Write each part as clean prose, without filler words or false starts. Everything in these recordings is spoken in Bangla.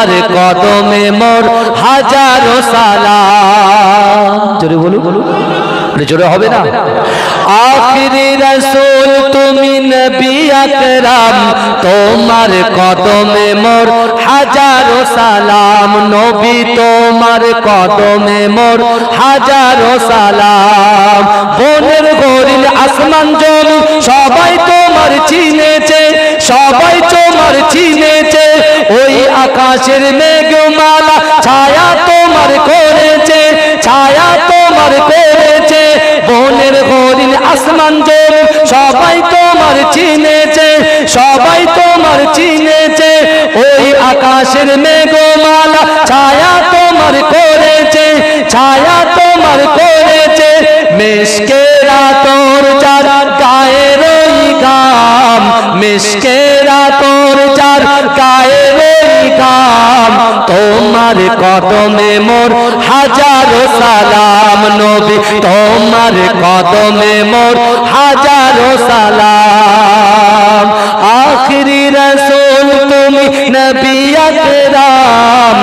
আর কদমে মোর হাজারো সালাম। জোরে বলুন, জোরে হবে না? আখিরি রাসূল তুমি নবী আকরাম, তোমার কদমে মোর হাজারো সালাম। নবী তোমার কদমে মোর হাজারো সালাম। বনের গরিল আসমান জমি সবাই তোমার চিনেছে, সবাই তোমার চিনেছে। ওই আকাশের মেঘমালা ছায়া তোমার করেছে, ছায়া তোমার করেছে। বনের হরিণ আসমান জমি সবাই তোমার চিনেছে, সবাই তোমার চিনেছে। ওই আকাশের মেঘমালা ছায়া তোমার করেছে, ছায়া তোমার করেছে। মিশকেরা তোর যার গায়ের ওই ঘাম, মিশকেরা তোর যার গায়ের ওই ঘাম। তোমার কদমে মোর হাজারো সালাম। নবী তোমার কদমে মোর হাজারো সালাম। আখিরি রাসূল তুমি নবী আকরাম,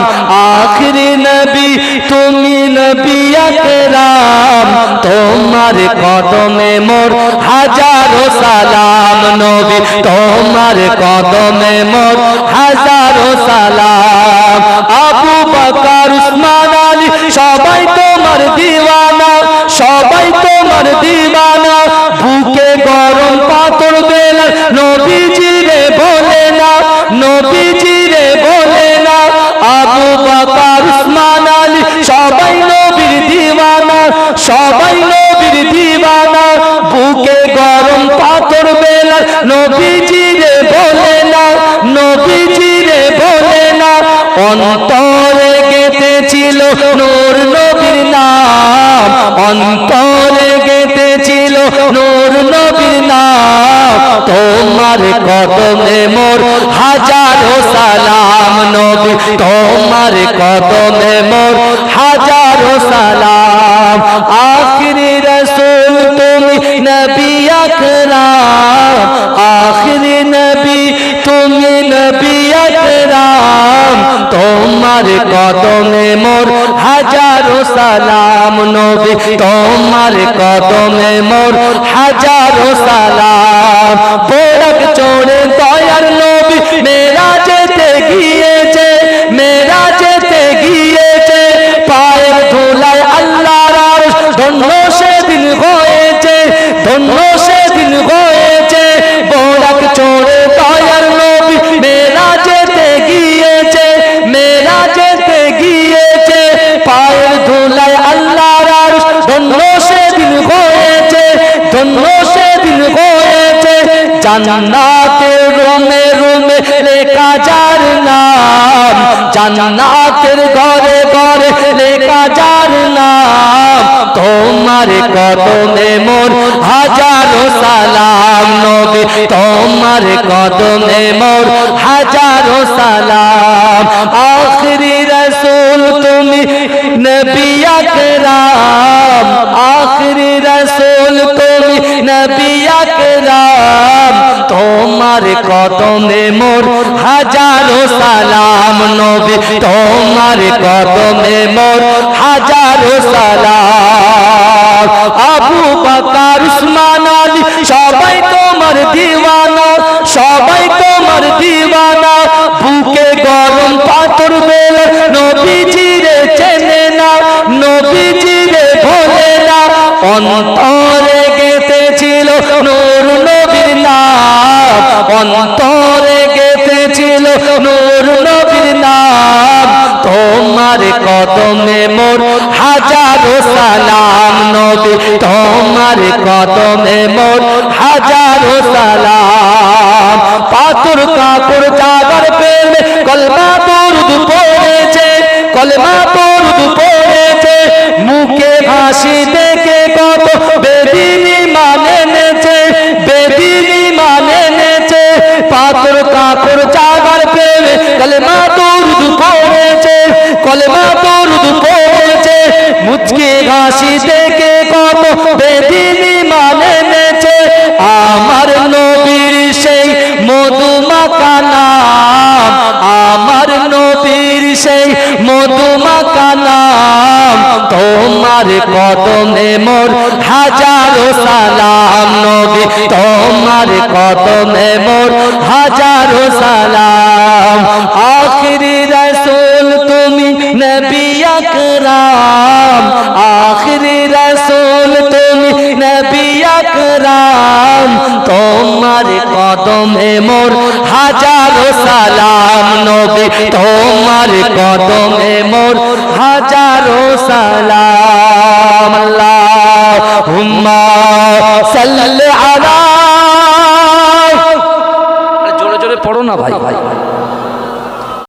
আখিরি নবী তুমি নবী আকরাম। তোমার কদমে মোর হাজারো সালাম। নবী তোমার কদমে মোর হাজারো সালাম। আবু বকর উসমান আলী সবাই তোমার দিওয়ানা, সবাই তোমার দিওয়ানা। বুকে গরম পাথর বেলাল নবীজি রে বলে না, নবীজি রে বলে না। আবু বকর উসমান আলী সবাই নবীর দিওয়ানা, সবাই নবীর দিওয়ানা। বুকে গরম পাথর বেলাল নবীজি রে বলে না, নবীজি রে বলে না। অন্তরে গেঁথেছিল নূর নবীর নাম, অন্তরে গেঁথেছিল নূর নবীর নাম। তোমার কদমে মোর হাজারো সালাম। নবী তোমার কদমে মোর হাজারো সালাম। আখিরি রাসূল তুমি নবী আকরাম, আখিরি নবী তুমি নবী আকরাম। তোমার কদমে মোর হাজারো সালাম। নবী তোমার কদমে মোর হাজারো সালাম। বোরাক চড়ে দয়ার নবী মেরাজেতে গিয়েছে, মেরাজেতে গিয়েছে। পায়ের ধুলায় আল্লাহর আরশ ধন্য সেদিন হয়েছে, ধন্য সেদিন হয়েছে। বোরাক চড়ে দয়ার নবী মেরাজেতে গিয়েছে, মেরাজেতে গিয়েছে। পায়ের ধুলায় আল্লাহর আরশ ধন্য সেদিন হয়েছে, ধন্য সেদিন হয়েছে। জান্নাতের রুমে রুমে লেখা যার নাম, জান্নাতের ঘরে ঘরে লেখা যার নাম। তোমার কদমে মোর হাজারো সালাম। নবী তোমার কদমে মোর হাজারো সালাম। আখিরি রাসূল তুমি নবী আকরাম, আখিরি রাসূল তুমি নবী আকরাম। তোমার কদমে মোর হাজারো সালাম। নবী তোমার কদমে মোর হাজারো সালাম। আবু বকর উসমান আলী সবাই তোমার দিওয়ানা, সবাই তোমার দিওয়ানা। বুকে গরম পাথর বেলাল নবীজি রে চেনে না, নবীজি রে ভোলে না। অন্তরে গেঁথেছিল নূর নবীর নাম, অন্তরে গেঁথেছিল নূর নবীর নাম। তোমার কদমে মোর হাজারো সালাম। নবী তোমার কদমে মোর হাজারো সালাম। পাথর কাপড় চাদর পেলে কলমা দরুদ পড়েছে, কলমা দরুদ পড়েছে। মুখে হাসি দেখে কত বেদিনী মানে নেছে, বেদিনী মানে নেছে। পাথর কাপড় চাদর পেলে কলমা দরুদ পড়েছে, কলমা দরুদ পড়েছে। মুচকি হাসি দেখে কত বেদিনী মানে নেছে। আমার নবীর সেই মধুমাখা নাম, আমার নবী সেই মধুমাখা নাম, তোমার কদমে মোর হাজারো সালাম নবী, তোমার কদমে মোর হাজারো সালাম। আখিরি রাসূল তুমি নবী আকরাম, আখিরি রাসূল তুমি নবী আকরাম, তোমার কদমে মোর হাজারো সালাম নবী, তোমার কদমে মোর হাজারো সালাম।